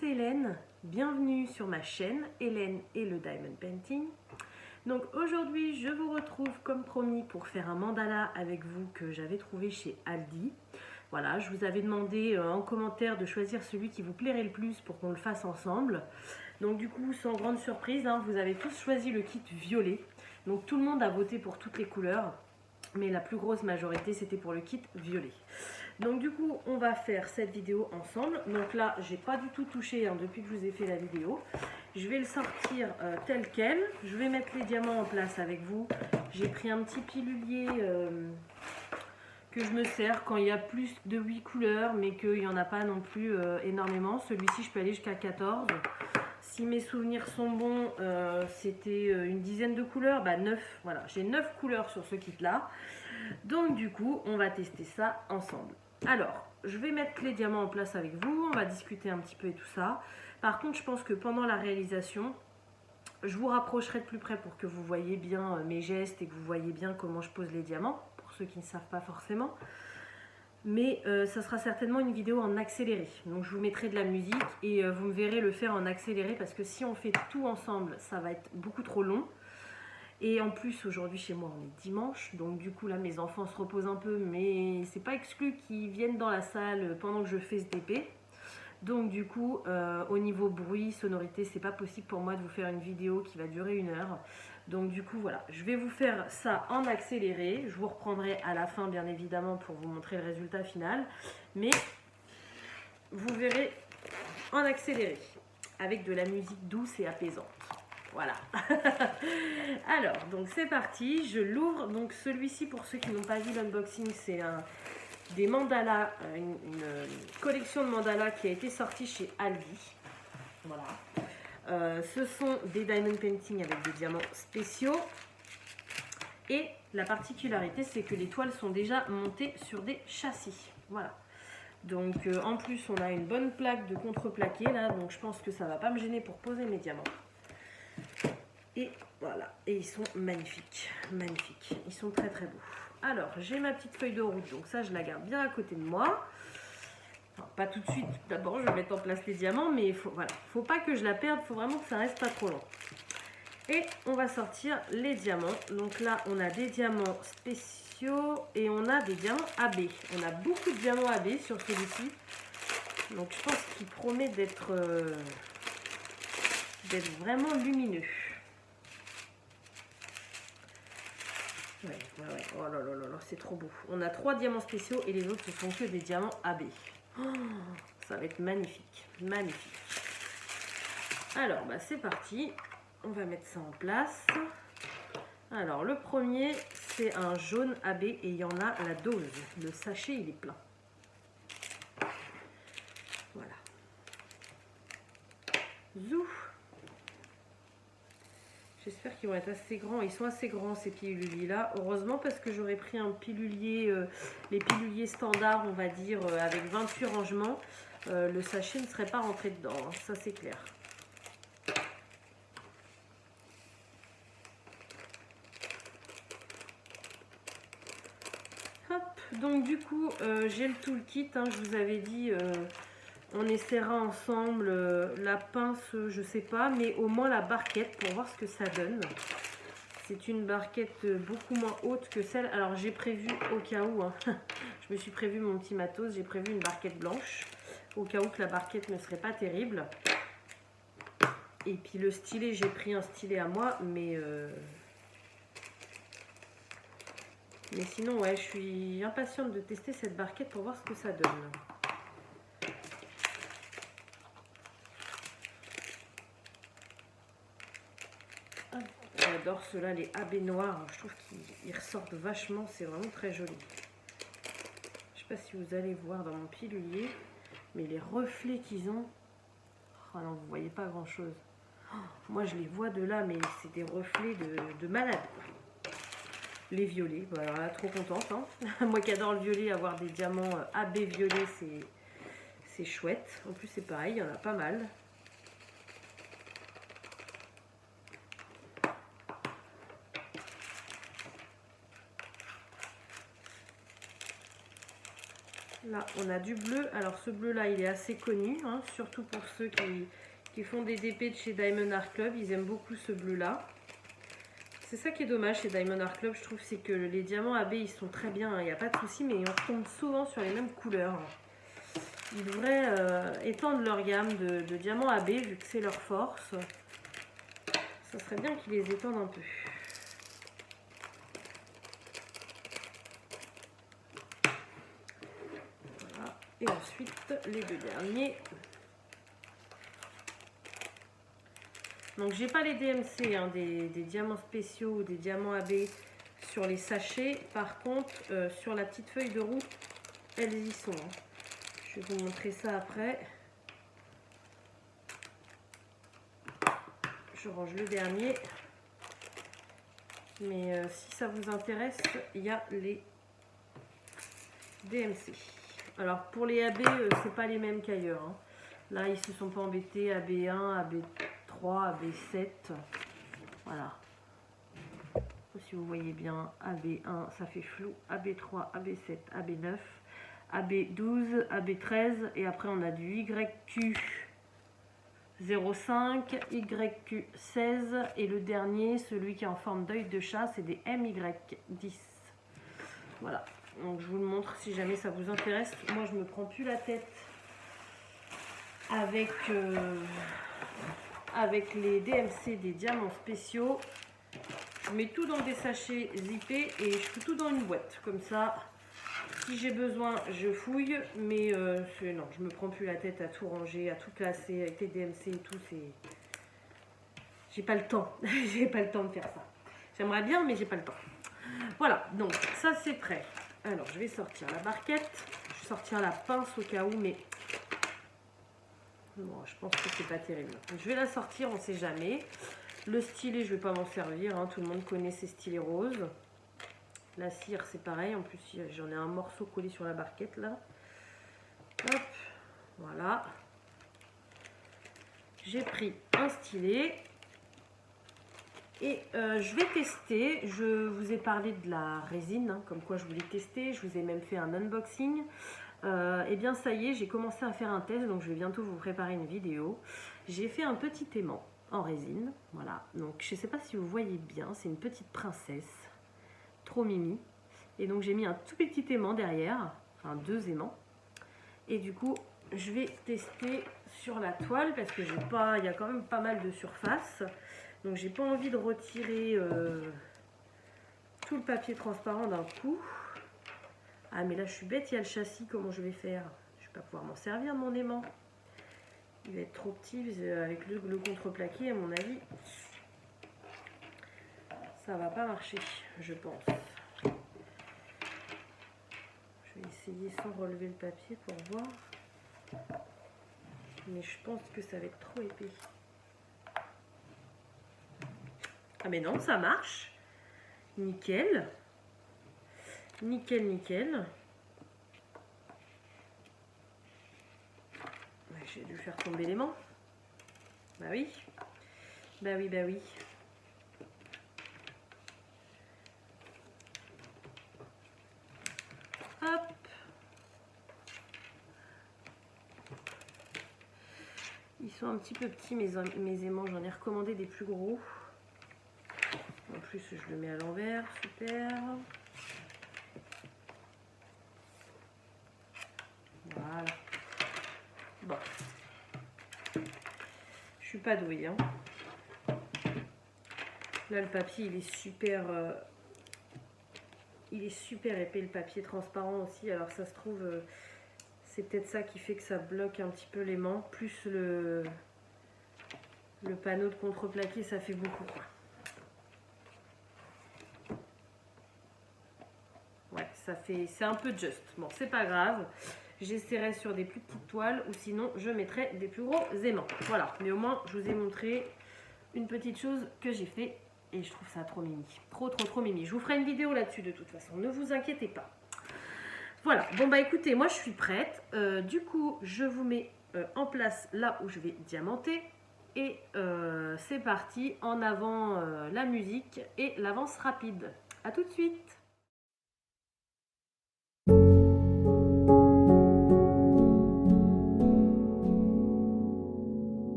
c'est Hélène, bienvenue sur ma chaîne Hélène et le Diamond Painting. Donc aujourd'hui je vous retrouve comme promis pour faire un mandala avec vous que j'avais trouvé chez Aldi. Voilà, je vous avais demandé en commentaire de choisir celui qui vous plairait le plus pour qu'on le fasse ensemble. Donc du coup, sans grande surprise, vous avez tous choisi le kit violet. Donc tout le monde a voté pour toutes les couleurs, mais la plus grosse majorité c'était pour le kit violet. Donc du coup on va faire cette vidéo ensemble. Donc là j'ai pas du tout touché depuis que je vous ai fait la vidéo. Je vais le sortir tel quel. Je vais mettre les diamants en place avec vous. J'ai pris un petit pilulier que je me sers quand il y a plus de 8 couleurs, mais qu'il n'y en a pas non plus énormément. Celui-ci je peux aller jusqu'à 14. Si mes souvenirs sont bons, c'était une dizaine de couleurs, 9, voilà, j'ai 9 couleurs sur ce kit là. Donc du coup on va tester ça ensemble. Alors, je vais mettre les diamants en place avec vous, on va discuter un petit peu et tout ça. Par contre, je pense que pendant la réalisation, je vous rapprocherai de plus près pour que vous voyez bien mes gestes et que vous voyez bien comment je pose les diamants, pour ceux qui ne savent pas forcément. Mais ça sera certainement une vidéo en accéléré. Donc je vous mettrai de la musique et vous me verrez le faire en accéléré parce que si on fait tout ensemble, ça va être beaucoup trop long. Et en plus, aujourd'hui chez moi, on est dimanche, donc du coup là, mes enfants se reposent un peu, mais c'est pas exclu qu'ils viennent dans la salle pendant que je fais ce DP. Donc du coup, au niveau bruit, sonorité, c'est pas possible pour moi de vous faire une vidéo qui va durer 1 heure. Donc du coup, voilà, je vais vous faire ça en accéléré. Je vous reprendrai à la fin, bien évidemment, pour vous montrer le résultat final. Mais vous verrez en accéléré, avec de la musique douce et apaisante. Voilà. Alors, donc c'est parti. Je l'ouvre. Donc celui-ci, pour ceux qui n'ont pas vu l'unboxing, c'est des mandalas, une collection de mandalas qui a été sortie chez Aldi. Voilà. Ce sont des diamond painting avec des diamants spéciaux. Et la particularité, c'est que les toiles sont déjà montées sur des châssis. Voilà. Donc en plus, on a une bonne plaque de contreplaqué là. Donc je pense que ça ne va pas me gêner pour poser mes diamants. Et voilà, et ils sont magnifiques, magnifiques, ils sont très très beaux. Alors, j'ai ma petite feuille de route, donc ça je la garde bien à côté de moi. Alors, pas tout de suite, d'abord je vais mettre en place les diamants, mais voilà, faut pas que je la perde, faut vraiment que ça reste pas trop long. Et on va sortir les diamants. Donc là, on a des diamants spéciaux et on a des diamants AB. On a beaucoup de diamants AB sur celui-ci. Donc je pense qu'il promet d'être vraiment lumineux. Ouais. Oh là là là là, c'est trop beau. On a 3 diamants spéciaux et les autres ne sont que des diamants AB. Oh, ça va être magnifique, magnifique. Alors, c'est parti. On va mettre ça en place. Alors, le premier, c'est un jaune AB et il y en a la dose. Le sachet, il est plein. Voilà. Zou. J'espère qu'ils vont être assez grands. Ils sont assez grands ces piluliers là. Heureusement parce que j'aurais pris un pilulier, les piluliers standards on va dire, avec 28 rangements. Le sachet ne serait pas rentré dedans, hein, ça c'est clair. Hop, donc du coup j'ai le toolkit, je vous avais dit... on essaiera ensemble la pince, je sais pas, mais au moins la barquette pour voir ce que ça donne. C'est une barquette beaucoup moins haute que celle. Alors j'ai prévu au cas où, je me suis prévu mon petit matos, j'ai prévu une barquette blanche au cas où que la barquette ne serait pas terrible. Et puis le stylet, j'ai pris un stylet à moi, mais sinon ouais, je suis impatiente de tester cette barquette pour voir ce que ça donne. J'adore ceux-là, les AB noirs. Je trouve qu'ils ressortent vachement. C'est vraiment très joli. Je sais pas si vous allez voir dans mon pilulier, mais les reflets qu'ils ont. Oh non, vous voyez pas grand-chose. Oh, moi, je les vois de là, mais c'est des reflets de malade. Les violets. Bon, alors là, trop contente. Moi qui adore le violet, avoir des diamants AB violets, c'est chouette. En plus, c'est pareil, il y en a pas mal. Là, on a du bleu. Alors, ce bleu-là, il est assez connu, hein, surtout pour ceux qui font des DP de chez Diamond Art Club. Ils aiment beaucoup ce bleu-là. C'est ça qui est dommage chez Diamond Art Club, je trouve, c'est que les diamants AB, ils sont très bien, il n'y a pas de souci, mais on tombe souvent sur les mêmes couleurs. Ils devraient étendre leur gamme de diamants AB, vu que c'est leur force. Ça serait bien qu'ils les étendent un peu. Voilà. Et ensuite, les deux derniers. Donc j'ai pas les DMC, hein, des diamants spéciaux ou des diamants AB sur les sachets. Par contre, sur la petite feuille de route, elles y sont. Hein. Je vais vous montrer ça après. Je range le dernier. Mais si ça vous intéresse, il y a les DMC. Alors pour les AB, c'est pas les mêmes qu'ailleurs. Hein. Là, ils se sont pas embêtés. AB1, AB3, AB7. Voilà. Si vous voyez bien, AB1, ça fait flou. AB3, AB7, AB9, AB12, AB13. Et après, on a du YQ05, YQ16. Et le dernier, celui qui est en forme d'œil de chat, c'est des MY10. Voilà. Donc, je vous le montre si jamais ça vous intéresse. Moi, je me prends plus la tête avec les DMC des diamants spéciaux. Je mets tout dans des sachets zippés et je fous tout dans une boîte. Comme ça, si j'ai besoin, je fouille. Mais non, je me prends plus la tête à tout ranger, à tout classer avec les DMC et tout. J'ai pas le temps. J'ai pas le temps de faire ça. J'aimerais bien, mais j'ai pas le temps. Voilà, donc ça c'est prêt. Alors, je vais sortir la barquette. Je vais sortir la pince au cas où, mais bon, je pense que c'est pas terrible. Je vais la sortir, on sait jamais. Le stylet, je ne vais pas m'en servir. Hein. Tout le monde connaît ces stylets roses. La cire, c'est pareil. En plus, j'en ai un morceau collé sur la barquette, là. Hop, voilà. J'ai pris un stylet. Et je vais tester. Je vous ai parlé de la résine, hein, comme quoi je voulais tester. Je vous ai même fait un unboxing. Et bien, ça y est, j'ai commencé à faire un test. Donc, je vais bientôt vous préparer une vidéo. J'ai fait un petit aimant en résine, voilà, donc je sais pas si vous voyez bien, c'est une petite princesse, trop mimi, et donc j'ai mis un tout petit aimant derrière, enfin 2 aimants, et du coup je vais tester sur la toile, parce que j'ai pas, il y a quand même pas mal de surface, donc j'ai pas envie de retirer tout le papier transparent d'un coup. Ah mais là je suis bête, il y a le châssis, comment je vais faire? Je vais pas pouvoir m'en servir de mon aimant. Il va être trop petit avec le contreplaqué, à mon avis. Ça va pas marcher, je pense. Je vais essayer sans relever le papier pour voir. Mais je pense que ça va être trop épais. Ah mais non, ça marche. Nickel. Nickel, nickel. J'ai dû faire tomber l'aimant. Bah oui. Bah oui, bah oui. Hop. Ils sont un petit peu petits, mes aimants. J'en ai recommandé des plus gros. En plus, je le mets à l'envers. Super. Voilà. Bon. Je suis pas douée, hein. Là, le papier, il est super épais, le papier transparent aussi. Alors, ça se trouve, c'est peut-être ça qui fait que ça bloque un petit peu l'aimant. Plus le panneau de contreplaqué, ça fait beaucoup, quoi. Ouais, c'est un peu juste. Bon, c'est pas grave. J'essaierai sur des plus petites toiles ou sinon je mettrai des plus gros aimants. Voilà, mais au moins je vous ai montré une petite chose que j'ai fait et je trouve ça trop mimi. Trop mimi. Je vous ferai une vidéo là-dessus de toute façon, ne vous inquiétez pas. Voilà, bon bah écoutez, moi je suis prête. Du coup, je vous mets en place là où je vais diamanter. Et c'est parti, en avant la musique et l'avance rapide. A tout de suite.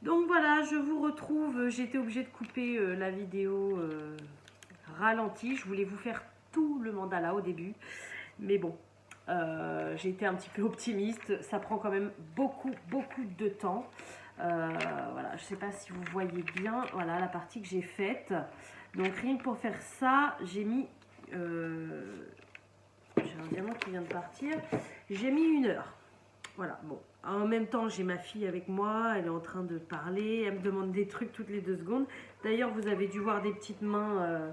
Donc voilà, je vous retrouve. J'étais obligée de couper la vidéo ralentie. Je voulais vous faire tout le mandala au début. Mais bon, j'ai été un petit peu optimiste. Ça prend quand même beaucoup de temps. Voilà, je ne sais pas si vous voyez bien. Voilà la partie que j'ai faite. Donc rien que pour faire ça, j'ai mis... j'ai un diamant qui vient de partir. J'ai mis 1 heure. Voilà, bon. En même temps, j'ai ma fille avec moi, elle est en train de parler, elle me demande des trucs toutes les 2 secondes. D'ailleurs, vous avez dû voir des petites mains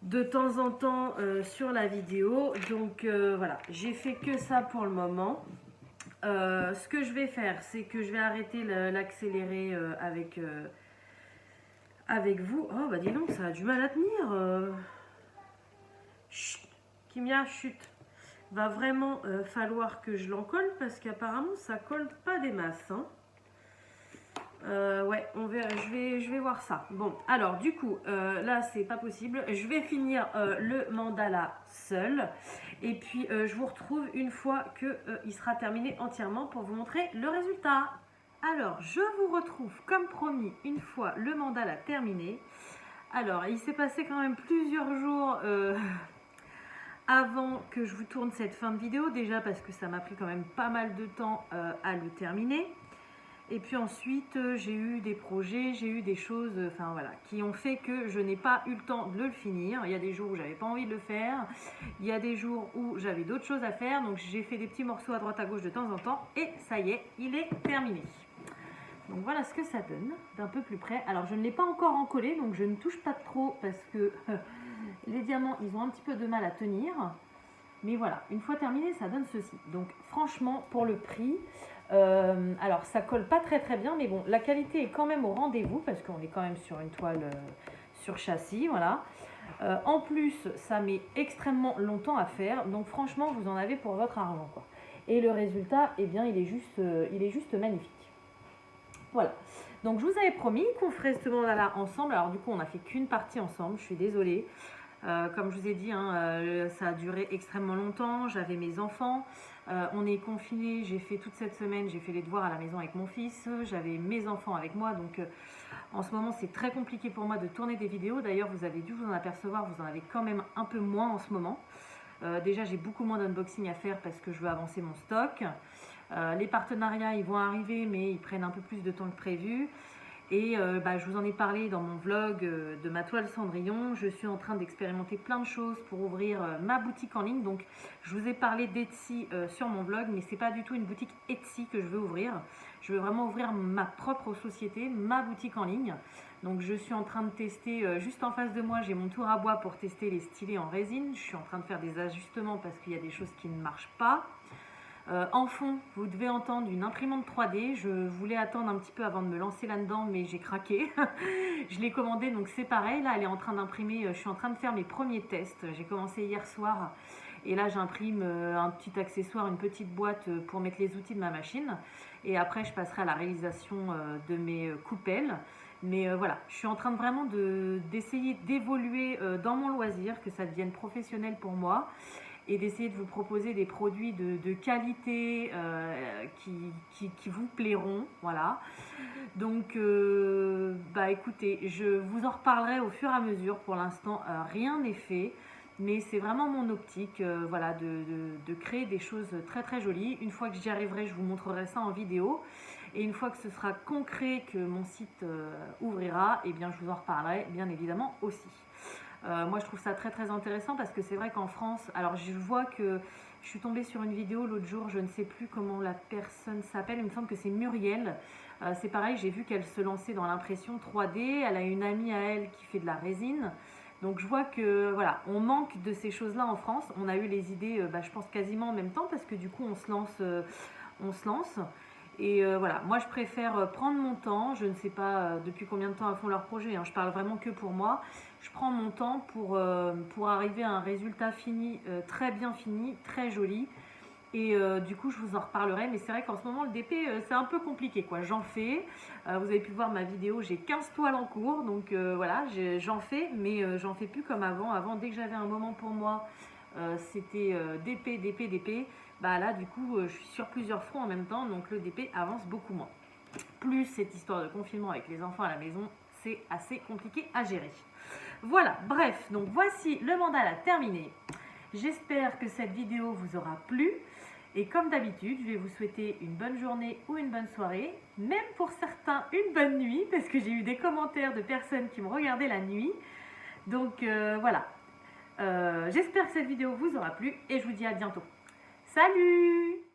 de temps en temps sur la vidéo. Donc voilà, j'ai fait que ça pour le moment. Ce que je vais faire, c'est que je vais arrêter l'accéléré avec vous. Oh, bah dis donc, ça a du mal à tenir. Chut, Kimia, chut. Va vraiment falloir que je l'encolle parce qu'apparemment ça colle pas des masses. Hein. Ouais, on verra, je vais voir ça. Bon, alors du coup, là c'est pas possible. Je vais finir le mandala seul. Et puis je vous retrouve une fois qu'il sera terminé entièrement pour vous montrer le résultat. Alors, je vous retrouve comme promis une fois le mandala terminé. Alors, il s'est passé quand même plusieurs jours... avant que je vous tourne cette fin de vidéo, déjà parce que ça m'a pris quand même pas mal de temps à le terminer. Et puis ensuite, j'ai eu des projets, j'ai eu des choses, enfin voilà, qui ont fait que je n'ai pas eu le temps de le finir. Il y a des jours où j'avais pas envie de le faire, il y a des jours où j'avais d'autres choses à faire, donc j'ai fait des petits morceaux à droite à gauche de temps en temps, et ça y est, il est terminé. Donc voilà ce que ça donne, d'un peu plus près. Alors je ne l'ai pas encore encollé, donc je ne touche pas trop parce que... les diamants, ils ont un petit peu de mal à tenir. Mais voilà, une fois terminé, ça donne ceci. Donc franchement, pour le prix, alors ça colle pas très bien, mais bon, la qualité est quand même au rendez-vous parce qu'on est quand même sur une toile sur châssis, voilà. En plus, ça met extrêmement longtemps à faire, donc franchement, vous en avez pour votre argent, quoi. Et le résultat, eh bien, il est juste magnifique. Voilà. Donc je vous avais promis qu'on ferait ce mandala ensemble. Alors du coup, on n'a fait qu'une partie ensemble, je suis désolée. Comme je vous ai dit, hein, ça a duré extrêmement longtemps. J'avais mes enfants, on est confinés. J'ai fait toute cette semaine, j'ai fait les devoirs à la maison avec mon fils. J'avais mes enfants avec moi, donc en ce moment c'est très compliqué pour moi de tourner des vidéos. D'ailleurs, vous avez dû vous en apercevoir, vous en avez quand même un peu moins en ce moment. Déjà, j'ai beaucoup moins d'unboxing à faire parce que je veux avancer mon stock. Les partenariats, ils vont arriver, mais ils prennent un peu plus de temps que prévu. Et je vous en ai parlé dans mon vlog de ma toile Cendrillon. Je suis en train d'expérimenter plein de choses pour ouvrir ma boutique en ligne. Donc je vous ai parlé d'Etsy sur mon vlog, mais c'est pas du tout une boutique Etsy que je veux ouvrir. Je veux vraiment ouvrir ma propre société, ma boutique en ligne. Donc je suis en train de tester, juste en face de moi, j'ai mon tour à bois pour tester les stylés en résine. Je suis en train de faire des ajustements parce qu'il y a des choses qui ne marchent pas. En fond, vous devez entendre une imprimante 3D. Je voulais attendre un petit peu avant de me lancer là-dedans, mais j'ai craqué. Je l'ai commandée, donc c'est pareil. Là, elle est en train d'imprimer. Je suis en train de faire mes premiers tests. J'ai commencé hier soir. Et là, j'imprime un petit accessoire, une petite boîte pour mettre les outils de ma machine. Et après, je passerai à la réalisation de mes coupelles. Mais voilà, je suis en train de vraiment d'essayer d'évoluer dans mon loisir, que ça devienne professionnel pour moi. Et d'essayer de vous proposer des produits de qualité qui vous plairont, voilà. Donc, écoutez, je vous en reparlerai au fur et à mesure. Pour l'instant, rien n'est fait, mais c'est vraiment mon optique, voilà, de créer des choses très jolies. Une fois que j'y arriverai, je vous montrerai ça en vidéo. Et une fois que ce sera concret, que mon site ouvrira, eh bien, je vous en reparlerai bien évidemment aussi. Moi, je trouve ça très intéressant parce que c'est vrai qu'en France, alors je vois que je suis tombée sur une vidéo l'autre jour, je ne sais plus comment la personne s'appelle, il me semble que c'est Muriel. C'est pareil, j'ai vu qu'elle se lançait dans l'impression 3D, elle a une amie à elle qui fait de la résine. Donc je vois que voilà, on manque de ces choses-là en France. On a eu les idées, je pense quasiment en même temps parce que du coup on se lance. Et voilà, moi je préfère prendre mon temps. Je ne sais pas depuis combien de temps elles font leur projet, hein. Je parle vraiment que pour moi. Je prends mon temps pour arriver à un résultat fini, très bien fini, très joli. Et du coup, je vous en reparlerai. Mais c'est vrai qu'en ce moment, le DP, c'est un peu compliqué, quoi. J'en fais. Vous avez pu voir ma vidéo, j'ai 15 toiles en cours. Donc voilà, j'en fais, mais j'en fais plus comme avant. Avant, dès que j'avais un moment pour moi, c'était DP, DP, DP. Bah là, du coup, je suis sur plusieurs fronts en même temps. Donc le DP avance beaucoup moins. Plus cette histoire de confinement avec les enfants à la maison, c'est assez compliqué à gérer. Voilà, bref. Donc voici le mandala terminé. J'espère que cette vidéo vous aura plu. Et comme d'habitude, je vais vous souhaiter une bonne journée ou une bonne soirée, même pour certains une bonne nuit, parce que j'ai eu des commentaires de personnes qui me regardaient la nuit. Donc voilà, j'espère que cette vidéo vous aura plu et je vous dis à bientôt. Salut!